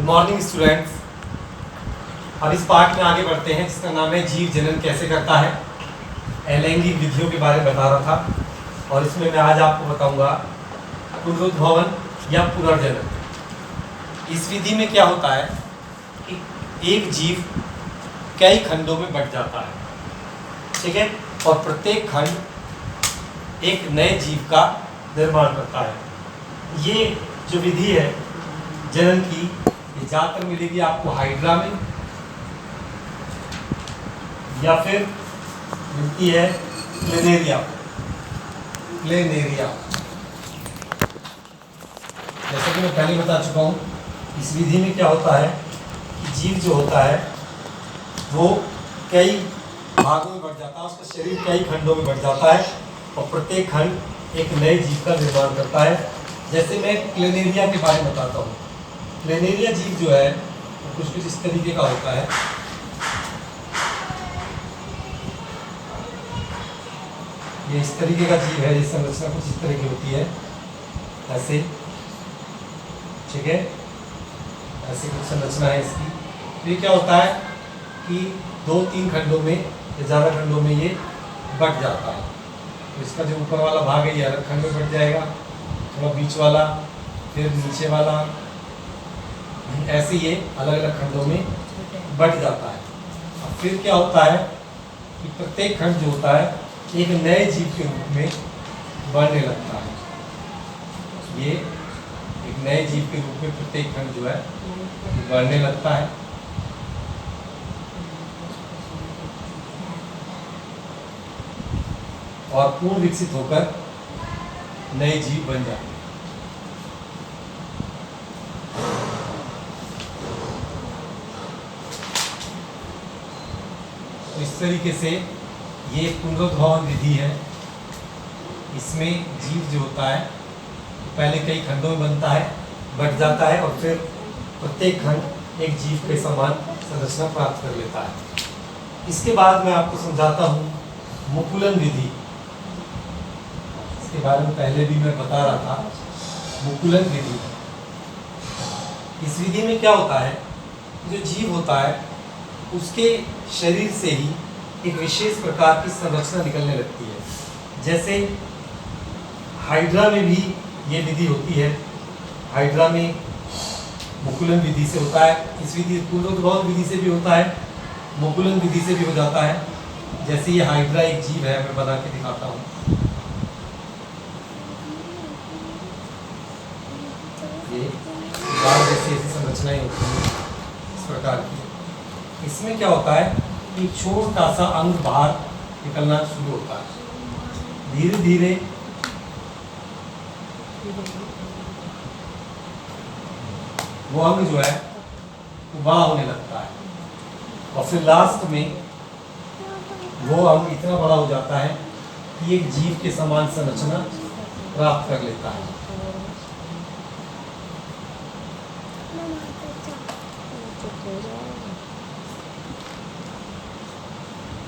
Morning students. अब इस part में आगे बढ़ते हैं जिसका नाम है जीव जनन कैसे करता है। अलैंगिक विधियों के बारे में बता रहा था और इसमें मैं आज आपको बताऊंगा पुनरुद्भवन या पुनर्जनन। इस विधि में क्या होता है कि एक जीव कई खंडों में बंट जाता है, ठीक है, और प्रत्येक खंड एक नए जीव का निर्माण करता है। ये जो विधि है जनन की, ये ज़्यादातर मिलेगी आपको हाइड्रा में या फिर मिलती है प्लेनेरिया। जैसे कि मैं पहले बता चुका हूँ, इस विधि में क्या होता है कि जीव जो होता है वो कई भागों में बढ़ जाता है, उसका शरीर कई खंडों में बढ़ जाता है और प्रत्येक खंड एक नए जीव का निर्माण करता है। जैसे मैं प्लेनेरिया के बारे में बताता हूँ। प्लेनेरिया जीव जो है वो कुछ इस तरीके का होता है। ये इस तरीके का जीव है, ये संरचना कुछ इस तरह की होती है, ऐसे, ठीक है, ऐसे कुछ संरचना है इसकी। तो ये क्या होता है कि 2-3 खंडों में या ज़्यादा खंडों में ये बट जाता है। तो इसका जो ऊपर वाला भाग है ये अलग खंड में बट जाएगा, थोड़ा बीच वाला, फिर नीचे वाला, ऐसे ये अलग अलग खंडों में बट जाता है। अब फिर क्या होता है कि प्रत्येक खंड जो होता है एक नए जीव के रूप में बढ़ने लगता है। ये एक नए जीव के रूप में प्रत्येक खंड जो है बढ़ने लगता है। और पूर्ण विकसित होकर नए जीव बन जाते हैं। तो इस तरीके से ये पुनरुद्भवन विधि है। इसमें जीव जो होता है पहले कई खंडों में बनता है, बढ़ जाता है और फिर प्रत्येक खंड एक जीव के समान संरचना प्राप्त कर लेता है। इसके बाद मैं आपको समझाता हूँ मुकुलन विधि। इसके बारे में पहले भी मैं बता रहा था, मुकुलन विधि। इस विधि में क्या होता है, जो जीव होता है उसके शरीर से ही एक विशेष प्रकार की संरचना निकलने लगती है। जैसे हाइड्रा में भी ये विधि होती है। हाइड्रा में मुकुलन विधि से होता है। इस विधि पुनरुद्भवन विधि से भी होता है, मुकुलन विधि से भी हो जाता है। जैसे ये हाइड्रा एक जीव है, मैं बना के दिखाता हूँ। ये बाल जैसी ऐसी संरचनाएं होती हैं इस प्रकार की। इसमें क्या होता है कि छोटा सा अंग बाहर निकलना शुरू होता है। धीरे धीरे वो अंग जो है वो बड़ा होने लगता है और फिर लास्ट में वो अंग इतना बड़ा हो जाता है कि एक जीव के समान संरचना प्राप्त कर लेता है।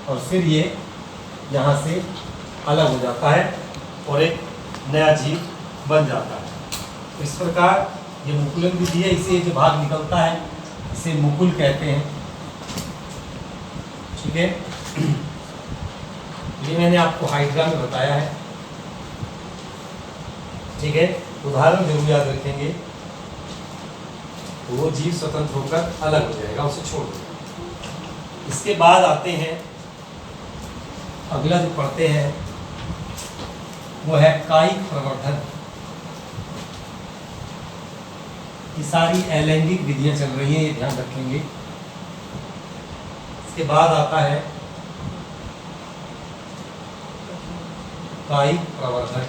और फिर ये यहाँ से अलग हो जाता है और एक नया जीव बन जाता है। इस प्रकार ये मुकुलन विधि है। इसे जो भाग निकलता है इसे मुकुल कहते हैं, ठीक है। ये मैंने आपको हाइड्रा में बताया है, ठीक है। उदाहरण जरूर याद रखेंगे, वो जीव स्वतंत्र होकर अलग हो जाएगा, उसे छोड़ देगा। इसके बाद आते हैं, अगला जो पढ़ते हैं वो है कायिक प्रवर्धन। ये सारी अलैंगिक विधियां चल रही हैं, ये ध्यान रखेंगे। इसके बाद आता है कायिक प्रवर्धन।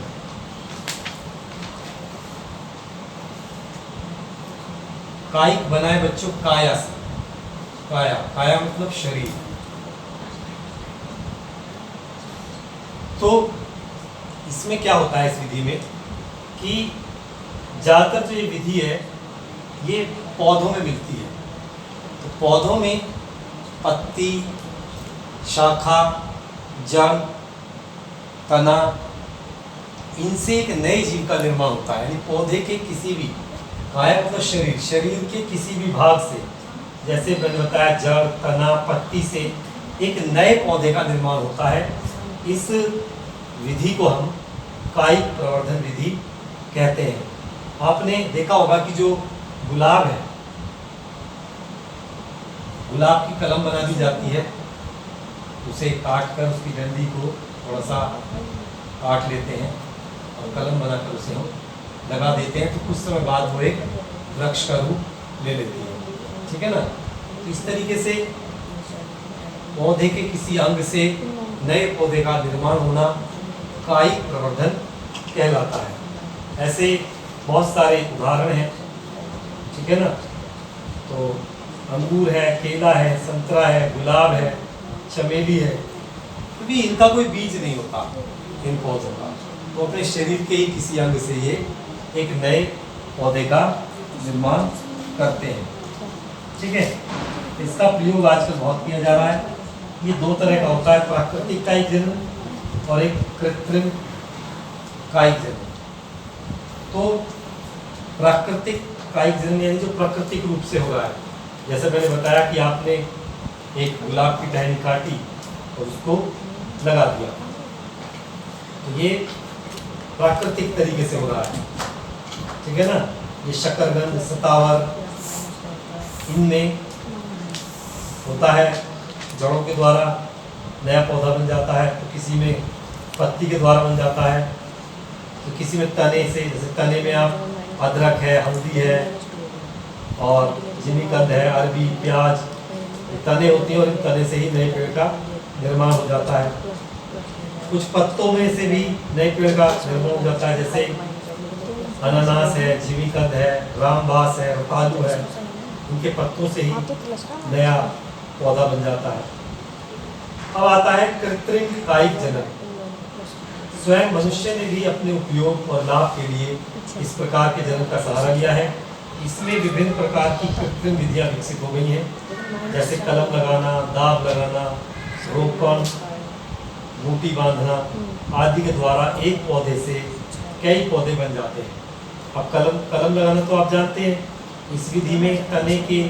कायिक बनाए बच्चों काया से। काया, काया मतलब शरीर। तो इसमें क्या होता है इस विधि में कि ज़्यादातर जो ये विधि है ये पौधों में मिलती है। तो पौधों में पत्ती, शाखा, जड़, तना, इनसे एक नए जीव का निर्माण होता है। यानी पौधे के किसी भी काया मतलब शरीर, शरीर के किसी भी भाग से, जैसे मैंने बताया जड़, तना, पत्ती से एक नए पौधे का निर्माण होता है। इस विधि को हम कायिक प्रवर्धन विधि कहते हैं। आपने देखा होगा कि जो गुलाब है, गुलाब की कलम बना दी जाती है, उसे काट कर उसकी डंडी को थोड़ा सा काट लेते हैं और कलम बनाकर उसे हम लगा देते हैं, तो कुछ समय बाद वो एक वृक्ष का रूप ले लेती है। ठीक है ना। तो इस तरीके से पौधे के किसी अंग से नए पौधे का निर्माण होना कायिक प्रवर्धन कहलाता है। ऐसे बहुत सारे उदाहरण हैं। ठीक है ना। तो अंगूर है, केला है, संतरा है, गुलाब है, चमेली है, क्योंकि इनका कोई बीज नहीं होता इन पौधों का, तो अपने शरीर के ही किसी अंग से ये एक नए पौधे का निर्माण करते हैं। ठीक है। इसका प्रयोग आजकल बहुत किया जा रहा है। ये दो तरह का होता है, प्राकृतिक कायिक जनन और एक कृत्रिम कायिक जनन। तो प्राकृतिक कायिक जनन यानी जो प्राकृतिक रूप से हो रहा है, जैसे मैंने बताया कि आपने एक गुलाब की टहनी काटी और उसको लगा दिया, तो ये प्राकृतिक तरीके से हो रहा है। ठीक है ना। ये शकरगंध, सतावर, इनमें होता है जड़ों के द्वारा नया पौधा बन जाता है, तो किसी में पत्ती के द्वारा बन जाता है, तो किसी में तने से, जैसे तने में आप अदरक है, हल्दी है और जिमीकंद है, अरबी, प्याज, तने होती हैं और इन तने से ही नए पेड़ का निर्माण हो जाता है। कुछ पत्तों में से भी नए पेड़ का निर्माण हो जाता है, जैसे अनानास है, जिमीकंद है, रामबास है, रतालू है, उनके पत्तों से ही नया पौधा बन जाता है। अब आता है कृत्रिम कायिक जनन। स्वयं मनुष्य ने भी अपने उपयोग और लाभ के लिए इस प्रकार के जनन का सहारा लिया है। इसमें विभिन्न प्रकार की कृत्रिम विधियां विकसित हो गई हैं, जैसे कलम लगाना, दाब लगाना, रोपण, बूटी बांधना आदि के द्वारा एक पौधे से कई पौधे बन जाते हैं। अब कलम लगाना तो आप जानते हैं, इस विधि में तने के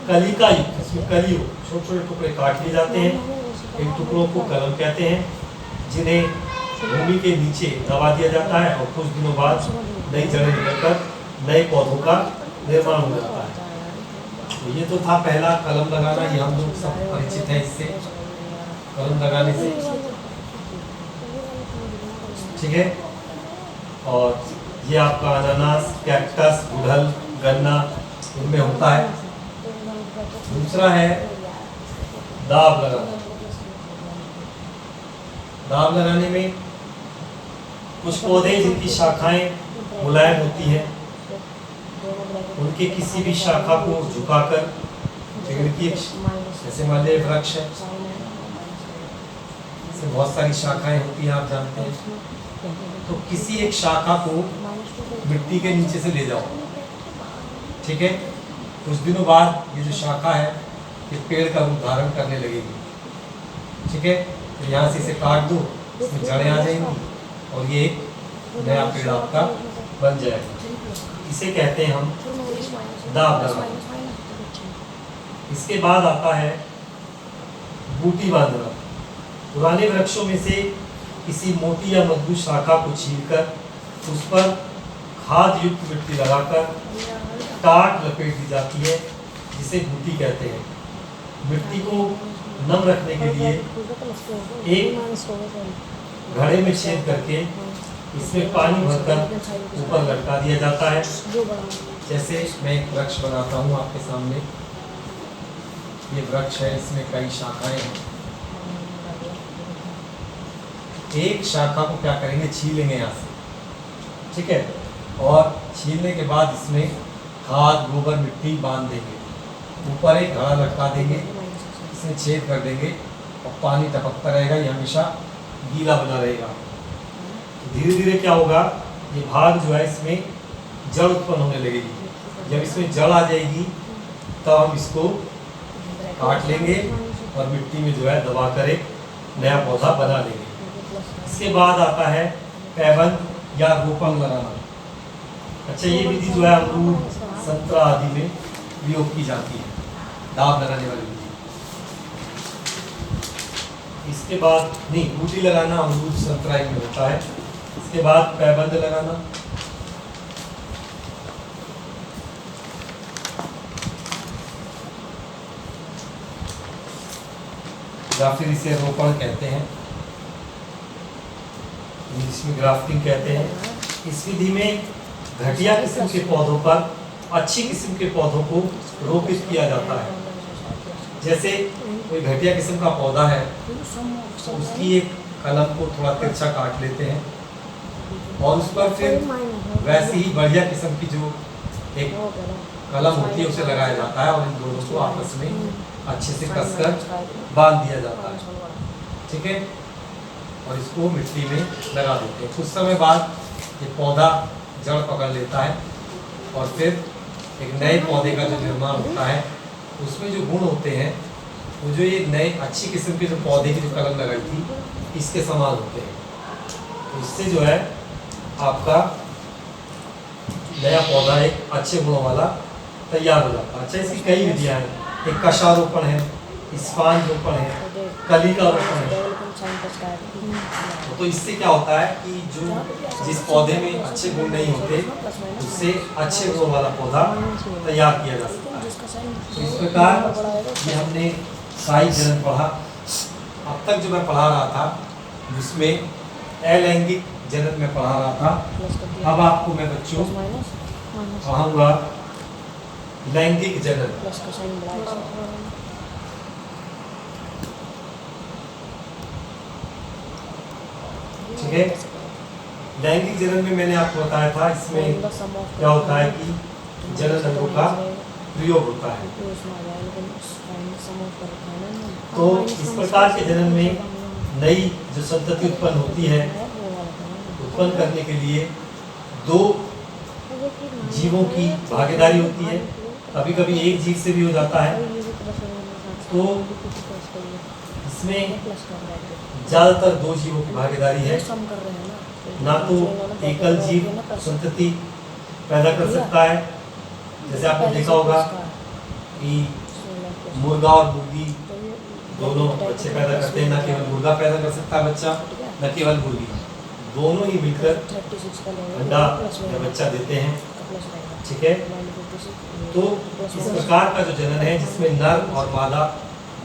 कलिका युक्त, इसमें कली हो, छोटे छोटे टुकड़े काट लिए जाते हैं। इन टुकड़ों को कलम कहते हैं, जिन्हें भूमि के नीचे दबा दिया जाता है और कुछ दिनों बाद नई जड़ें निकलकर नए पौधों का निर्माण हो जाता है। तो ये तो था पहला, कलम लगाना। ये हम लोग सब परिचित हैं इससे, कलम लगाने से। ठीक है। और ये आपका अनानास, कैक्टस, गुड़हल, गन्ना, इनमें होता है। दूसरा है दाब लगाना। दाब लगाने में कुछ पौधे जिनकी शाखाएं मुलायम होती हैं, उनके किसी भी शाखा को झुकाकर, जैसे मान लीजिए वृक्ष है, इसमें बहुत सारी शाखाएं होती हैं, आप जानते हैं, तो किसी एक शाखा को मिट्टी के नीचे से ले जाओ। ठीक है। कुछ दिनों बाद ये जो शाखा है ये पेड़ का रूप धारण करने लगेगी। ठीक है। तो यहाँ से इसे काट दो, इसमें जड़ें आ जाएंगी और ये एक नया पेड़ आपका बन जाएगा। इसे कहते हैं हम दाब लगाना। इसके बाद आता है बूटी बांधना। पुराने वृक्षों में से किसी मोटी या मजबूत शाखा को छीलकर उस पर खाद युक्त मिट्टी लगाकर टाट लपेट दी जाती है, जिसे बूटी कहते हैं। मिट्टी को नम रखने के लिए एक घड़े में छेद करके इसमें पानी भरकर ऊपर लटका दिया जाता है। जैसे मैं एक वृक्ष बनाता हूँ आपके सामने, ये वृक्ष है, इसमें कई शाखाएं हैं। एक शाखा को क्या करेंगे, छीलेंगे यहाँ से। ठीक है। और छीलने के बाद इसमें खाद, गोबर, मिट्टी बांध देंगे, ऊपर एक घड़ा लटका देंगे, इसमें छेद कर देंगे और पानी टपकता रहेगा, ये हमेशा गीला बना रहेगा। तो धीरे धीरे क्या होगा, ये भाग जो है इसमें जड़ उत्पन्न होने लगेगी। जब इसमें जड़ आ जाएगी तब हम इसको काट लेंगे और मिट्टी में जो है दबा कर एक नया पौधा बना लेंगे। इसके बाद आता है पैबंद या रोपण लगाना। अच्छा, ये विधि जो है अमरूद, संतरा आदि में प्रयोग की जाती है, दाब लगाने वाली विधि। इसके बाद नहीं, बूटी लगाना अमरूद संतरा में होता है। इसके बाद पैबंद लगाना, या फिर इसे रोपण कहते हैं, जिसमें ग्राफ्टिंग कहते हैं। इस विधि में घटिया किस्म के पौधों पर अच्छी किस्म के पौधों को रोपित किया जाता है। जैसे कोई घटिया किस्म का पौधा है तो उसकी एक कलम को थोड़ा तिरछा काट लेते हैं और उस पर फिर वैसे ही बढ़िया किस्म की जो एक कलम होती है उसे लगाया जाता है और इन दोनों को आपस में अच्छे से कसकर बांध दिया जाता है, ठीक है। और इसको मिट्टी में लगा देते हैं। कुछ समय बाद ये पौधा जड़ पकड़ लेता है और फिर एक नए पौधे का जो निर्माण होता है उसमें जो गुण होते हैं वो जो ये नए अच्छी किस्म के जो पौधे की जो कलम लगाई थी इसके समान होते हैं। तो इससे जो है आपका नया पौधा एक अच्छे गुणों वाला तैयार हो जाता है। अच्छा, इसकी कई विधियां हैं। एक कशारोपण है, स्पांज रोपण है, कलिका रोपण है। तो इससे क्या होता है कि जो जिस पौधे में अच्छे गुण नहीं होते उससे अच्छे गुणों वाला पौधा तैयार किया जा सकता है। तो इस प्रकार ये हमने साई जनन पढ़ा। अब तक जो मैं पढ़ा रहा था जिसमें अलैंगिक जनन में पढ़ा रहा था, अब आपको मैं बच्चों पढ़ाऊंगा लैंगिक जनन। ठीक है, लैंगिक जनन में मैंने आपको बताया था इसमें क्या होता है कि जनन अंगों का प्रयोग होता है। तो इस प्रकार के जनन में नई जो संतति उत्पन्न होती है, उत्पन्न करने के लिए दो जीवों की भागीदारी होती है, कभी कभी एक जीव से भी हो जाता है। तो इसमें ज़्यादातर दो जीवों की भागीदारी है। ना तो एकल जीव संतति पैदा कर सकता है, जैसे आपने देखा होगा कि मुर्गा और मुर्गी दोनों बच्चे पैदा करते हैं। न केवल मुर्गा पैदा कर सकता है बच्चा, न केवल मुर्गी, दोनों ही मिलकर अंडा या बच्चा देते हैं, ठीक है। तो इस प्रकार का जो जनन है जिसमें नर और मादा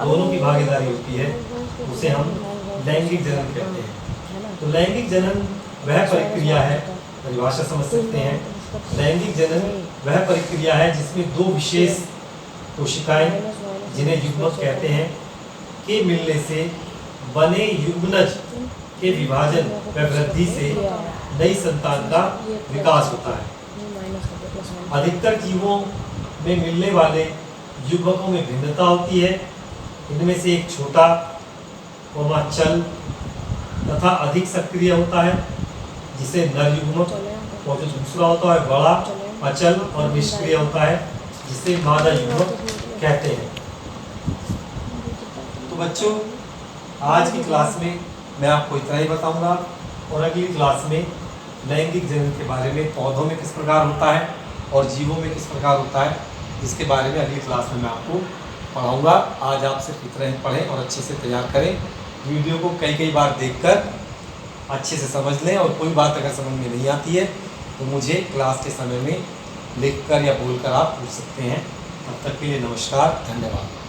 दोनों की भागीदारी होती है उसे हम लैंगिक जनन कहते हैं। तो लैंगिक जनन वह प्रक्रिया है, परिभाषा समझ सकते हैं। लैंगिक जनन वह प्रक्रिया है जिसमें दो विशेष कोशिकाएं जिन्हें युग्मक कहते हैं के मिलने से बने युग्मनज के विभाजन व वृद्धि से नई संतान का विकास होता है। अधिकतर जीवों में मिलने वाले युग्मकों में भिन्नता होती है। इनमें से एक छोटा चल तथा अधिक सक्रिय होता है जिसे नर युग्मक, और जो दूसरा होता है बड़ा, अचल और निष्क्रिय होता है जिसे मादा युग्मक कहते हैं। तो बच्चों, आज की क्लास में मैं आपको इतना ही बताऊंगा और अगली क्लास में लैंगिक जनन के बारे में, पौधों में किस प्रकार होता है और जीवों में किस प्रकार होता है, इसके बारे में अगली क्लास में मैं आपको पढ़ाऊंगा। आज आप सिर्फ इतना ही पढ़ें और अच्छे से तैयार करें। वीडियो को कई बार देखकर अच्छे से समझ लें और कोई बात अगर समझ में नहीं आती है तो मुझे क्लास के समय में लिखकर या बोलकर आप पूछ सकते हैं। तब तक के लिए नमस्कार, धन्यवाद।